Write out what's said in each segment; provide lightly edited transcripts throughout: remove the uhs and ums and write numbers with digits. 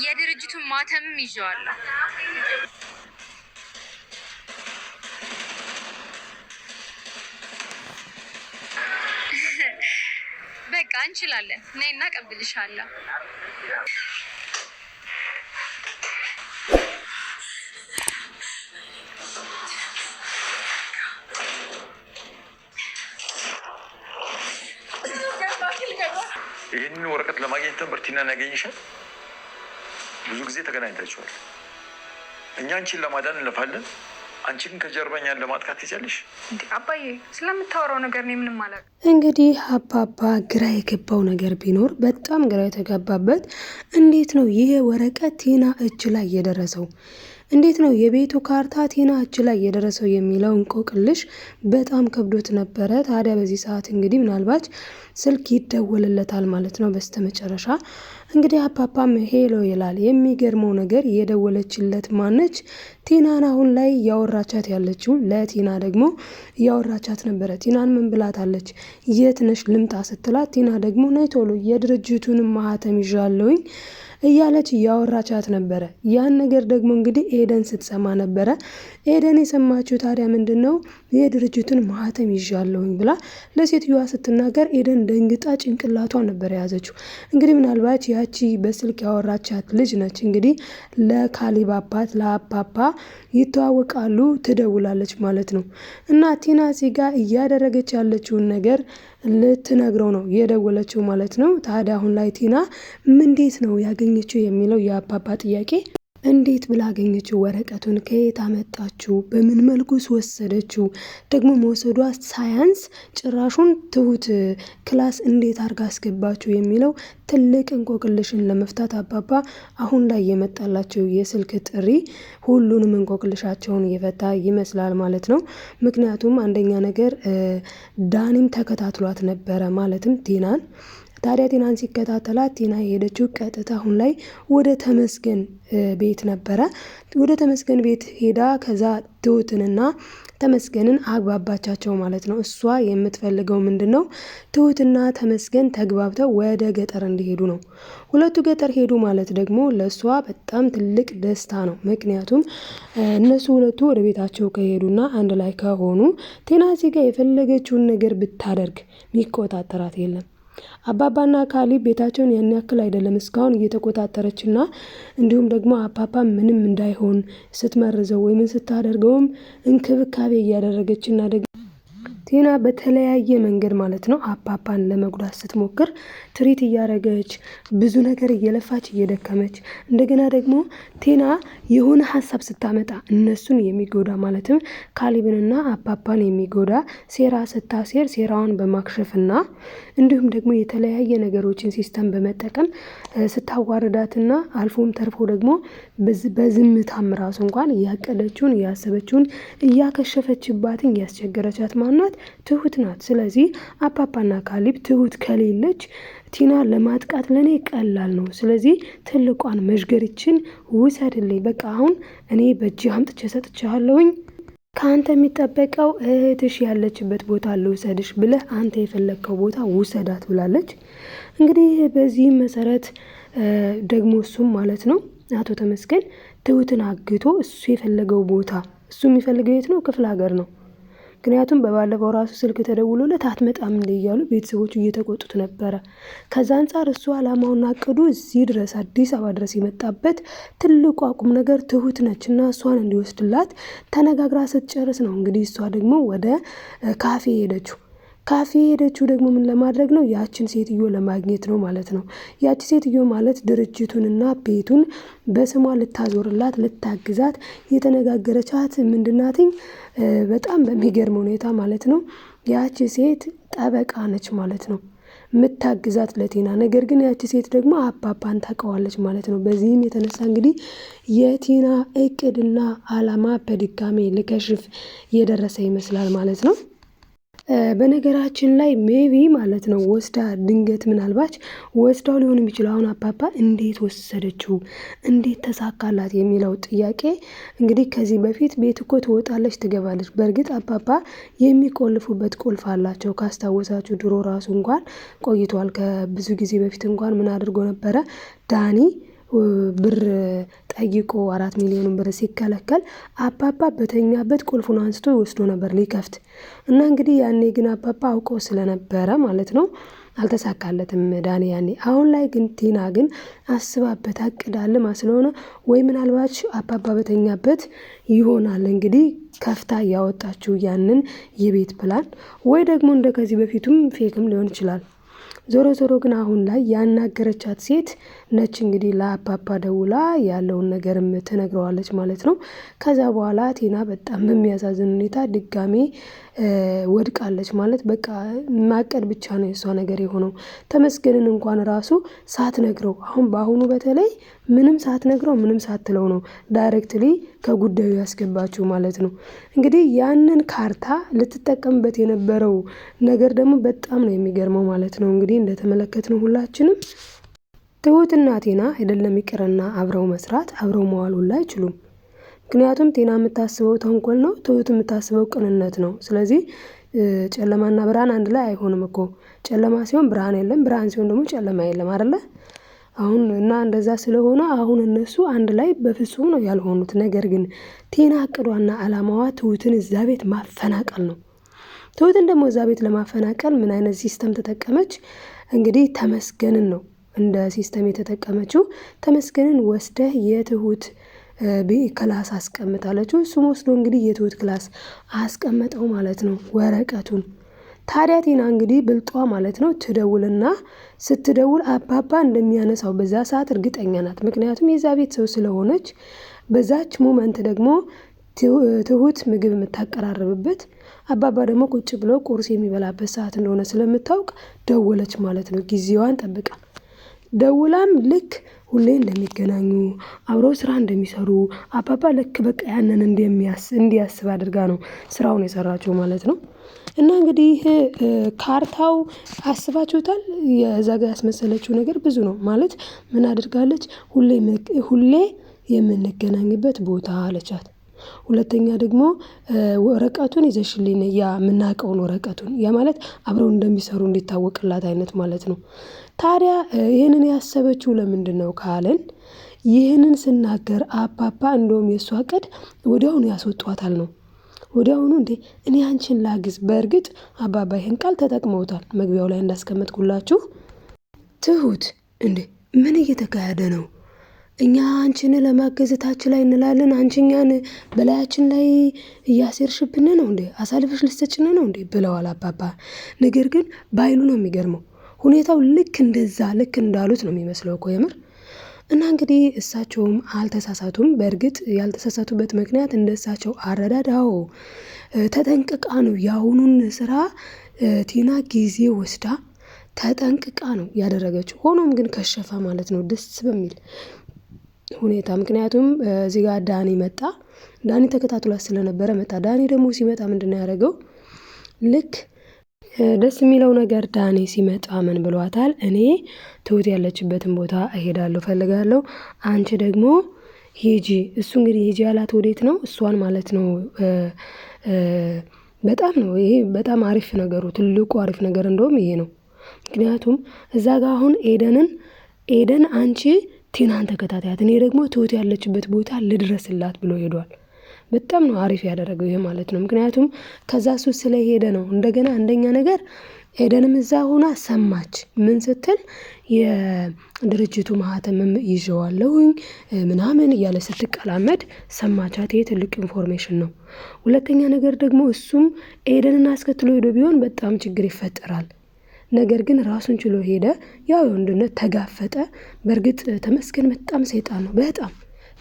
የድርጅቱን ማተምም ይዤዋለሁ። በቃ እንችላለን። ነይና ቀብልሻለሁ። ይህንን ወረቀት ለማግኘት ነበር ቲናን ያገኘሻል። ብዙ ጊዜ ተገናኝታችኋል። እኛ አንቺን ለማዳን እንለፋለን፣ አንቺ ግን ከጀርባኛን ለማጥቃት ትችያለሽ። አባዬ ስለምታወራው ነገር ነው ምንም ማለት። እንግዲህ አባባ ግራ የገባው ነገር ቢኖር በጣም ግራ የተጋባበት እንዴት ነው ይሄ ወረቀት ቲና እጅ ላይ የደረሰው? እንዴት ነው የቤቱ ካርታ ቲና እጅ ላይ የደረሰው የሚለው እንቆቅልሽ በጣም ከብዶት ነበረ። ታዲያ በዚህ ሰዓት እንግዲህ ምናልባት ስልክ ይደወልለታል ማለት ነው። በስተመጨረሻ እንግዲህ አፓፓም ሄሎ ይላል። የሚገርመው ነገር የደወለችለት ማነች? ቲናን አሁን ላይ እያወራቻት ያለችው ለቲና ደግሞ እያወራቻት ነበረ። ቲናን ምን ብላታለች? የት ነሽ ልምጣ ስትላት ቲና ደግሞ ነይ ቶሎ የድርጅቱን ማህተም ይዣለሁኝ እያለች እያወራቻት ነበረ። ያን ነገር ደግሞ እንግዲህ ኤደን ስትሰማ ነበረ። ኤደን የሰማችው ታዲያ ምንድን ነው የድርጅቱን ማህተም ይዣለሁኝ ብላ ለሴትዮዋ ስትናገር ኤደን ደንግጣ ጭንቅላቷን ነበር የያዘችው። እንግዲህ ምናልባት ያቺ በስልክ ያወራቻት ልጅ ነች። እንግዲህ ለካሊብ አባት ለአፓፓ ይተዋወቃሉ፣ ትደውላለች ማለት ነው። እና ቲና ሲጋ እያደረገች ያለችውን ነገር ልትነግረው ነው የደወለችው ማለት ነው። ታዲያ አሁን ላይ ቲና እንዴት ነው ያገኘችው የሚለው የአፓፓ ጥያቄ፣ እንዴት ብላ አገኘችው? ወረቀቱን ከየት አመጣችው? በምን መልኩስ ወሰደችው? ደግሞ መውሰዷ ሳያንስ ጭራሹን ትሁት ክላስ እንዴት አርጋ አስገባችው የሚለው ትልቅ እንቆቅልሽን ለመፍታት አባባ አሁን ላይ የመጣላቸው የስልክ ጥሪ ሁሉንም እንቆቅልሻቸውን እየፈታ ይመስላል ማለት ነው። ምክንያቱም አንደኛ ነገር ዳኒም ተከታትሏት ነበረ ማለትም ቲናን። ታዲያ ቲናን ሲከታተላት ቲና የሄደችው ቀጥታ አሁን ላይ ወደ ተመስገን ቤት ነበረ። ወደ ተመስገን ቤት ሄዳ ከዛ ትሁትንና ተመስገንን አግባባቻቸው ማለት ነው። እሷ የምትፈልገው ምንድነው? ትሁትና ተመስገን ተግባብተው ወደ ገጠር እንዲሄዱ ነው። ሁለቱ ገጠር ሄዱ ማለት ደግሞ ለእሷ በጣም ትልቅ ደስታ ነው። ምክንያቱም እነሱ ሁለቱ ወደ ቤታቸው ከሄዱና አንድ ላይ ከሆኑ ቲና እዚህ ጋር የፈለገችውን ነገር ብታደርግ ሚቆጣጠራት የለም። አባባና ካሊብ ቤታቸውን ያን ያክል አይደለም እስካሁን እየተቆጣጠረችና እንዲሁም ደግሞ አፓፓ ምንም እንዳይሆን ስትመርዘው ወይም ስታደርገውም እንክብካቤ እያደረገችና ደግሞ ቲና በተለያየ መንገድ ማለት ነው አፓፓን ለመጉዳት ስትሞክር ትሪት እያደረገች ብዙ ነገር እየለፋች እየደከመች እንደገና ደግሞ ቲና የሆነ ሀሳብ ስታመጣ እነሱን የሚጎዳ ማለትም ካሊብንና አፓፓን የሚጎዳ ሴራ ስታሴር ሴራዋን በማክሸፍና እንዲሁም ደግሞ የተለያየ ነገሮችን ሲስተም በመጠቀም ስታዋርዳትና አልፎም ተርፎ ደግሞ በዝምታም ራሱ እንኳን ያቀደችውን ያሰበችውን እያከሸፈችባትን ያስቸገረቻት ማናት? ትሁት ናት። ስለዚህ አፓፓና ካሊብ ትሁት ከሌለች ቲና ለማጥቃት ለኔ ቀላል ነው። ስለዚህ ትልቋን መዥገርችን ውሰድልኝ፣ በቃ አሁን እኔ በእጅ አምጥቼ ሰጥቻለሁኝ። ከአንተ የሚጠበቀው እህትሽ ያለችበት ቦታ ልውሰድሽ ብለህ አንተ የፈለግከው ቦታ ውሰዳት ብላለች። እንግዲህ በዚህ መሰረት ደግሞ እሱም ማለት ነው አቶ ተመስገን ትሁትን አግቶ እሱ የፈለገው ቦታ እሱ የሚፈልገው የት ነው? ክፍለ ሀገር ነው። ምክንያቱም በባለፈው ራሱ ስልክ ተደውሎለት አትመጣም እንደ እያሉ ቤተሰቦቹ እየተቆጡት ነበረ። ከዛ አንጻር እሱ አላማውና አቅዱ እዚህ ድረስ አዲስ አበባ ድረስ የመጣበት ትልቁ አቁም ነገር ትሁት ነችና እሷን እንዲወስድላት ተነጋግራ ስትጨርስ ነው እንግዲህ እሷ ደግሞ ወደ ካፌ ሄደችው። ካፌ ሄደችው ደግሞ ምን ለማድረግ ነው? ያችን ሴትዮ ለማግኘት ነው ማለት ነው። ያቺ ሴትዮ ማለት ድርጅቱንና ቤቱን በስሟ ልታዞርላት ልታግዛት የተነጋገረቻት ምንድናትኝ? በጣም በሚገርም ሁኔታ ማለት ነው ያቺ ሴት ጠበቃ ነች ማለት ነው ምታግዛት ለቲና። ነገር ግን ያቺ ሴት ደግሞ አፓፓን ታውቀዋለች ማለት ነው። በዚህም የተነሳ እንግዲህ የቲና እቅድና አላማ በድጋሜ ልከሽፍ የደረሰ ይመስላል ማለት ነው። በነገራችን ላይ ሜቢ ማለት ነው ወስዳ ድንገት ምናልባት ወስዳው ሊሆን የሚችለው አሁን አፓፓ እንዴት ወሰደችው እንዴት ተሳካላት የሚለው ጥያቄ እንግዲህ ከዚህ በፊት ቤት እኮ ትወጣለች ትገባለች። በእርግጥ አፓፓ የሚቆልፉበት ቁልፍ አላቸው። ካስታወሳችሁ ድሮ ራሱ እንኳን ቆይቷል ከብዙ ጊዜ በፊት እንኳን ምን አድርጎ ነበረ ዳኒ ብር ጠይቆ 4 ሚሊዮን ብር ሲከለከል አባባ በተኛበት ቁልፉን አንስቶ ይወስዶ ነበር ሊከፍት እና እንግዲህ ያኔ ግን አባባ አውቆ ስለነበረ ማለት ነው አልተሳካለትም ዳኒ ያኔ። አሁን ላይ ግን ቲና ግን አስባበት አቅዳልማ ስለሆነ ወይ ምናልባት አባባ በተኛበት ይሆናል እንግዲህ ከፍታ ያወጣችው ያንን የቤት ፕላን ወይ ደግሞ እንደ ከዚህ በፊቱም ፌክም ሊሆን ይችላል። ዞሮ ዞሮ ግን አሁን ላይ ያናገረቻት ሴት ነች እንግዲህ ለአባባ ደውላ ያለውን ነገርም ትነግረዋለች ማለት ነው። ከዛ በኋላ ቲና በጣም በሚያሳዝን ሁኔታ ድጋሜ ወድቃለች ማለት በቃ ማቀድ ብቻ ነው የሷ ነገር የሆነው። ተመስገንን እንኳን ራሱ ሳትነግረው አሁን በአሁኑ በተለይ ምንም ሳትነግረው ምንም ሳትለው ነው ዳይሬክትሊ ከጉዳዩ ያስገባችው ማለት ነው። እንግዲህ ያንን ካርታ ልትጠቀምበት የነበረው ነገር ደግሞ በጣም ነው የሚገርመው ማለት ነው። እንግዲህ እንደተመለከትነው ሁላችንም ትሁትና ቲና አይደለም ይቅርና አብረው መስራት አብረው መዋል ሁላ አይችሉም። ምክንያቱም ቲና የምታስበው ተንኮል ነው፣ ትሁት የምታስበው ቅንነት ነው። ስለዚህ ጨለማና ብርሃን አንድ ላይ አይሆንም እኮ። ጨለማ ሲሆን ብርሃን የለም፣ ብርሃን ሲሆን ደግሞ ጨለማ የለም አይደለ? አሁን እና እንደዛ ስለሆነ አሁን እነሱ አንድ ላይ በፍጹም ነው ያልሆኑት። ነገር ግን ቲና እቅዷና አላማዋ ትሁትን እዛ ቤት ማፈናቀል ነው። ትሁትን ደግሞ እዛ ቤት ለማፈናቀል ምን አይነት ሲስተም ተጠቀመች? እንግዲህ ተመስገንን ነው እንደ ሲስተም የተጠቀመችው። ተመስገንን ወስደህ የትሁት ክላስ አስቀምጣለችው። እሱም ወስዶ እንግዲህ የትሁት ክላስ አስቀመጠው ማለት ነው ወረቀቱን። ታዲያ ቲና እንግዲህ ብልጧ ማለት ነው ትደውልና ስትደውል አባባ እንደሚያነሳው በዛ ሰዓት እርግጠኛ ናት። ምክንያቱም የዛ ቤት ሰው ስለሆነች በዛች ሞመንት ደግሞ ትሁት ምግብ የምታቀራርብበት አባባ ደግሞ ቁጭ ብሎ ቁርስ የሚበላበት ሰዓት እንደሆነ ስለምታውቅ ደወለች ማለት ነው ጊዜዋን ጠብቃ። ደውላም ልክ ሁሌ እንደሚገናኙ አብረው ስራ እንደሚሰሩ አባባ ልክ በቃ ያንን እንዲያስብ አድርጋ ነው ስራውን የሰራችው ማለት ነው። እና እንግዲህ ካርታው አስባችሁታል? የዛ ጋር ያስመሰለችው ነገር ብዙ ነው ማለት ምን አድርጋለች? ሁሌ የምንገናኝበት ቦታ አለቻት። ሁለተኛ ደግሞ ወረቀቱን ይዘሽልኝ ያ የምናውቀውን ወረቀቱን ያ ማለት አብረው እንደሚሰሩ እንዲታወቅላት አይነት ማለት ነው። ታዲያ ይህንን ያሰበችው ለምንድን ነው ካልን ይህንን ስናገር አባባ እንደውም የእሷ ዕቅድ ወዲያውኑ ያስወጧታል ነው። ወዲያውኑ እንዴ እኔ አንቺን ላግዝ። በእርግጥ አባባ ይህን ቃል ተጠቅመውታል መግቢያው ላይ እንዳስቀመጥኩላችሁ። ትሁት እንዴ ምን እየተካሄደ ነው? እኛ አንቺን ለማገዝ ታች ላይ እንላለን፣ አንቺ እኛን በላያችን ላይ እያሴርሽብን ነው እንዴ? አሳልፈሽ ልትሰጭን ነው እንዴ? ብለዋል አባባ። ነገር ግን ባይሉ ነው የሚገርመው ሁኔታው ልክ እንደዛ ልክ እንዳሉት ነው የሚመስለው እኮ የምር። እና እንግዲህ እሳቸውም አልተሳሳቱም። በእርግጥ ያልተሳሳቱበት ምክንያት እንደ እሳቸው አረዳዳው ተጠንቅቃ ነው የአሁኑን ስራ ቲና ጊዜ ወስዳ ተጠንቅቃ ነው ያደረገችው። ሆኖም ግን ከሸፈ ማለት ነው ደስ በሚል ሁኔታ። ምክንያቱም እዚህ ጋር ዳኒ መጣ። ዳኒ ተከታትሏት ስለነበረ መጣ። ዳኒ ደግሞ ሲመጣ ምንድነው ያደረገው? ልክ ደስ የሚለው ነገር ዳኒ ሲመጣ ምን ብሏታል? እኔ ትሁት ያለችበትን ቦታ እሄዳለሁ ፈልጋለሁ፣ አንቺ ደግሞ ሂጂ። እሱ እንግዲህ ሂጂ ያላት ወዴት ነው? እሷን ማለት ነው። በጣም ነው ይሄ በጣም አሪፍ ነገሩ፣ ትልቁ አሪፍ ነገር እንደውም ይሄ ነው። ምክንያቱም እዛ ጋር አሁን ኤደን አንቺ ቲናን ተከታታያት፣ እኔ ደግሞ ትሁት ያለችበት ቦታ ልድረስላት ብሎ ሄዷል። በጣም ነው አሪፍ ያደረገው ይሄ ማለት ነው። ምክንያቱም ከዛ እሱ ስለሄደ ነው። እንደገና አንደኛ ነገር ኤደንም እዛ ሆና ሰማች። ምን ስትል የድርጅቱ ማህተምም ይዤዋለሁኝ ምናምን እያለ ስትቀላመድ ሰማቻት። ይሄ ትልቅ ኢንፎርሜሽን ነው። ሁለተኛ ነገር ደግሞ እሱም ኤደንን አስከትሎ ሄዶ ቢሆን በጣም ችግር ይፈጠራል። ነገር ግን ራሱን ችሎ ሄደ። ያው ወንድነት ተጋፈጠ። በእርግጥ ተመስገን በጣም ሰይጣን ነው በጣም።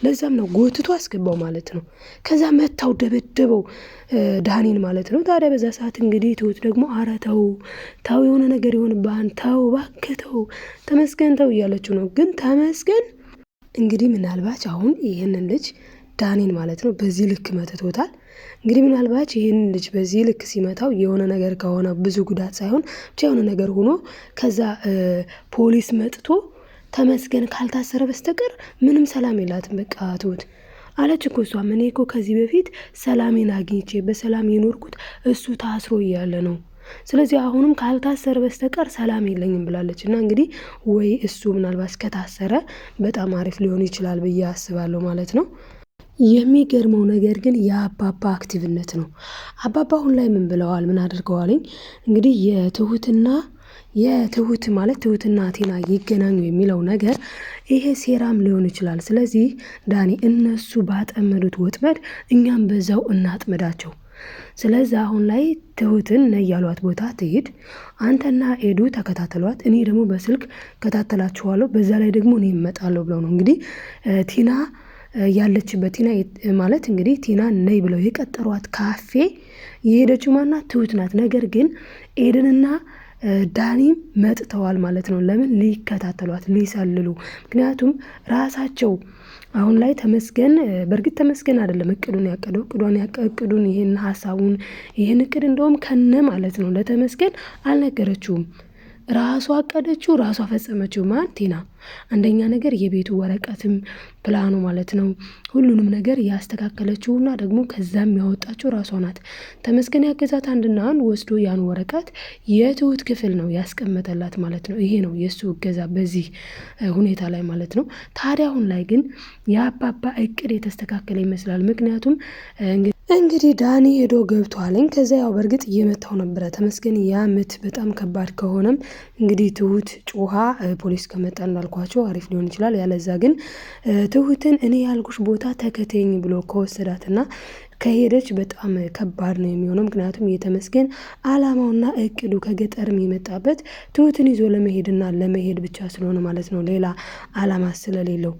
ለዛም ነው ጎትቶ አስገባው ማለት ነው። ከዛ መታው ደበደበው ዳኒን ማለት ነው። ታዲያ በዛ ሰዓት እንግዲህ ትሁት ደግሞ ኧረ ተው የሆነ ነገር ይሆንብሃል፣ ተው እባክህ ተው ተመስገን ተው እያለችው ነው። ግን ተመስገን እንግዲህ ምናልባት አሁን ይህንን ልጅ ዳኒን ማለት ነው በዚህ ልክ መትቶታል። እንግዲህ ምናልባት ይህንን ልጅ በዚህ ልክ ሲመታው የሆነ ነገር ከሆነ ብዙ ጉዳት ሳይሆን ብቻ የሆነ ነገር ሆኖ ከዛ ፖሊስ መጥቶ ተመስገን ካልታሰረ በስተቀር ምንም ሰላም የላትም። በቃ ትሁት አለች እኮ እሷ። እኔ እኮ ከዚህ በፊት ሰላሜን አግኝቼ በሰላም የኖርኩት እሱ ታስሮ እያለ ነው። ስለዚህ አሁንም ካልታሰረ በስተቀር ሰላም የለኝም ብላለች። እና እንግዲህ ወይ እሱ ምናልባት ከታሰረ በጣም አሪፍ ሊሆን ይችላል ብዬ አስባለሁ ማለት ነው። የሚገርመው ነገር ግን የአባባ አክቲቭነት ነው። አባባ አሁን ላይ ምን ብለዋል? ምን አድርገዋልኝ? እንግዲህ የትሁት ማለት ትሁትና ቲና ይገናኙ የሚለው ነገር ይሄ ሴራም ሊሆን ይችላል። ስለዚህ ዳኒ እነሱ ባጠመዱት ወጥመድ እኛም በዛው እናጥመዳቸው። ስለዚህ አሁን ላይ ትሁትን ነይ ያሏት ቦታ ትሂድ፣ አንተና ኤዱ ተከታተሏት፣ እኔ ደግሞ በስልክ ከታተላችኋለሁ፣ በዛ ላይ ደግሞ እኔ እመጣለሁ ብለው ነው እንግዲህ ቲና ያለችበት ቲና ማለት እንግዲህ ቲና ነይ ብለው የቀጠሯት ካፌ የሄደችው ማናት? ትሁት ናት። ነገር ግን ኤደንና ዳኒም መጥተዋል ማለት ነው። ለምን? ሊከታተሏት፣ ሊሰልሉ። ምክንያቱም ራሳቸው አሁን ላይ ተመስገን በእርግጥ ተመስገን አይደለም እቅዱን ያቀደው እቅዱን ይህን ሀሳቡን ይህን እቅድ እንደውም ከነ ማለት ነው ለተመስገን አልነገረችውም። ራሷ አቀደችው፣ ራሷ ፈጸመችው። ማን? ቲና። አንደኛ ነገር የቤቱ ወረቀትም ፕላኑ ማለት ነው ሁሉንም ነገር ያስተካከለችውና ደግሞ ከዛም ያወጣችው ራሷ ናት። ተመስገን ያገዛት አንድና አንድ ወስዶ ያን ወረቀት የትሁት ክፍል ነው ያስቀመጠላት ማለት ነው። ይሄ ነው የእሱ እገዛ በዚህ ሁኔታ ላይ ማለት ነው። ታዲያ አሁን ላይ ግን የአባባ እቅድ የተስተካከለ ይመስላል። ምክንያቱም እንግዲህ ዳኒ ሄዶ ገብቷለኝ። ከዛ ያው በእርግጥ እየመታው ነበረ ተመስገን። ያ ምት በጣም ከባድ ከሆነም እንግዲህ ትሁት ጮሃ ፖሊስ ከመጣ እንዳልኳቸው አሪፍ ሊሆን ይችላል። ያለዛ ግን ትሁትን እኔ ያልኩሽ ቦታ ተከተኝ ብሎ ከወሰዳትና ከሄደች በጣም ከባድ ነው የሚሆነው። ምክንያቱም የተመስገን አላማውና እቅዱ ከገጠርም የመጣበት ትሁትን ይዞ ለመሄድና ለመሄድ ብቻ ስለሆነ ማለት ነው፣ ሌላ አላማ ስለሌለው።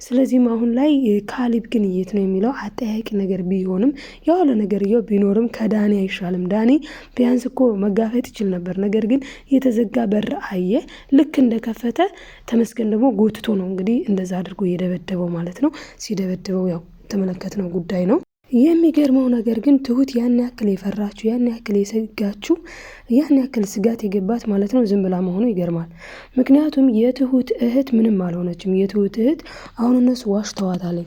ስለዚህም አሁን ላይ ካሊብ ግን የት ነው የሚለው አጠያቂ ነገር ቢሆንም ያለ ነገር ቢኖርም ከዳኒ አይሻልም። ዳኒ ቢያንስ እኮ መጋፈጥ ይችል ነበር። ነገር ግን የተዘጋ በር አየ። ልክ እንደከፈተ ተመስገን ደግሞ ጎትቶ ነው እንግዲህ እንደዛ አድርጎ የደበደበው ማለት ነው። ሲደበድበው ያው የተመለከትነው ጉዳይ ነው። የሚገርመው ነገር ግን ትሁት ያን ያክል የፈራችሁ ያን ያክል የሰጋችሁ ያን ያክል ስጋት የገባት ማለት ነው ዝም ብላ መሆኑ ይገርማል። ምክንያቱም የትሁት እህት ምንም አልሆነችም። የትሁት እህት አሁን እነሱ ዋሽተዋታል።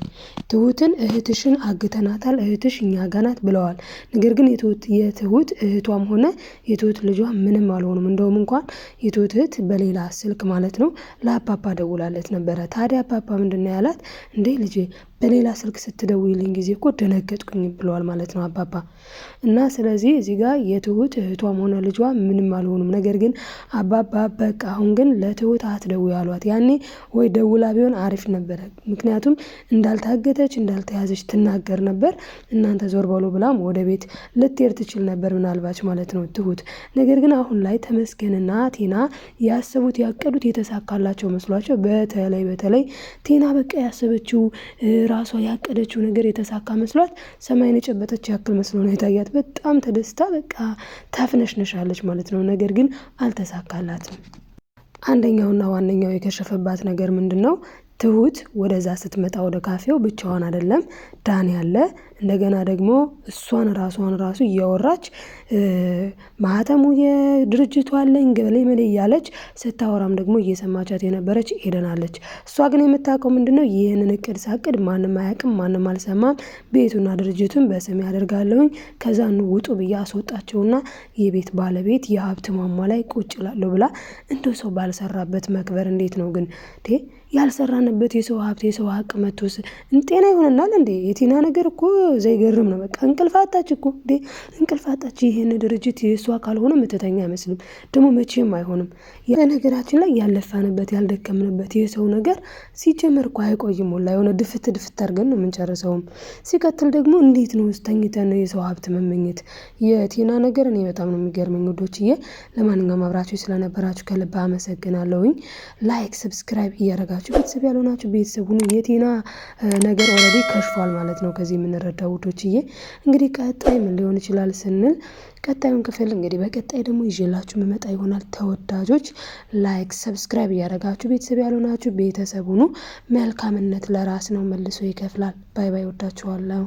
ትሁትን እህትሽን አግተናታል፣ እህትሽ እኛ ጋር ናት ብለዋል። ነገር ግን የትሁት እህቷም ሆነ የትሁት ልጇ ምንም አልሆኑም። እንደውም እንኳን የትሁት እህት በሌላ ስልክ ማለት ነው ለአባባ ደውላለት ነበረ። ታዲያ አባባ ምንድን ነው ያላት? እንዴ ልጄ በሌላ ስልክ ስትደውይልኝ ጊዜ እኮ ደነገጥኩኝ ብለዋል ማለት ነው አባባ። እና ስለዚህ እዚህ ጋር የትሁት እህቷም ሆነ ልጇ ምንም አልሆኑም። ነገር ግን አባባ በቃ አሁን ግን ለትሁት አትደውይ አሏት። ያኔ ወይ ደውላ ቢሆን አሪፍ ነበረ። ምክንያቱም እንዳልታገተች እንዳልተያዘች ትናገር ነበር። እናንተ ዞር በሉ ብላም ወደ ቤት ልትሄድ ትችል ነበር ምናልባች ማለት ነው ትሁት። ነገር ግን አሁን ላይ ተመስገንና ቲና ያሰቡት ያቀዱት የተሳካላቸው መስሏቸው፣ በተለይ ቲና በቃ ያሰበችው ራሷ ያቀደችው ነገር የተሳካ መስሏት ሰማይን የጨበጠች ያክል መስሎ ነው የታያት። በጣም ተደስታ በቃ ታፍነሽነሻለች ማለት ነው። ነገር ግን አልተሳካላትም። አንደኛውና ዋነኛው የከሸፈባት ነገር ምንድን ነው? ትሁት ወደዛ ስትመጣ ወደ ካፌው ብቻዋን አይደለም፣ ዳኒ ያለ እንደገና ደግሞ እሷን ራሱ እያወራች ማህተሙ የድርጅቱ አለኝ ገበሌ መሌ እያለች ስታወራም ደግሞ እየሰማቻት የነበረች ኤደን አለች። እሷ ግን የምታውቀው ምንድነው? ይህንን እቅድ ሳቅድ ማንም አያውቅም፣ ማንም አልሰማም፣ ቤቱና ድርጅቱን በስም ያደርጋለሁኝ፣ ከዛ ውጡ ብዬ አስወጣቸውና የቤት ባለቤት የሀብት ማማ ላይ ቁጭ ላለሁ ብላ እንደው ሰው ባልሰራበት መክበር እንዴት ነው ግን? ያልሰራንበት የሰው ሀብት የሰው ሀቅ መቶስ እንጤና ይሆነናል እንዴ? የቲና ነገር እኮ ዘይገርም ነው። በቃ እንቅልፋታች እኮ እንዴ እንቅልፋታች። ይሄን ድርጅት የእሷ ካልሆነ ምትተኛ አይመስልም። ደግሞ መቼም አይሆንም። ነገራችን ላይ ያለፋንበት ያልደከምንበት የሰው ነገር ሲጀመር እኮ አይቆይም። ሁላ የሆነ ድፍት አድርገን ነው የምንጨርሰውም። ሲቀጥል ደግሞ እንዴት ነው ተኝተን የሰው ሀብት መመኘት? የቲና ነገር እኔ በጣም ነው የሚገርመኝ ውዶችዬ። ለማንኛውም አብራችሁ ስለነበራችሁ ከልብ አመሰግናለሁኝ። ላይክ ሰብስክራይብ እያደረጋችሁ ቤተሰብ ያልሆናችሁ ቤተሰብ ሁኑ። የቲና ነገር ኦልሬዲ ከሽፏል ማለት ነው ከዚህ የምንረዳው ውዶችዬ። እንግዲህ ቀጣይ ምን ሊሆን ይችላል ስንል ቀጣዩን ክፍል እንግዲህ በቀጣይ ደግሞ ይዤላችሁ መመጣ ይሆናል። ተወዳጆች ላይክ ሰብስክራይብ እያደረጋችሁ ቤተሰብ ያልሆናችሁ ቤተሰብ ሁኑ። መልካምነት ለራስ ነው መልሶ ይከፍላል። ባይ ባይ። ወዳችኋለሁ።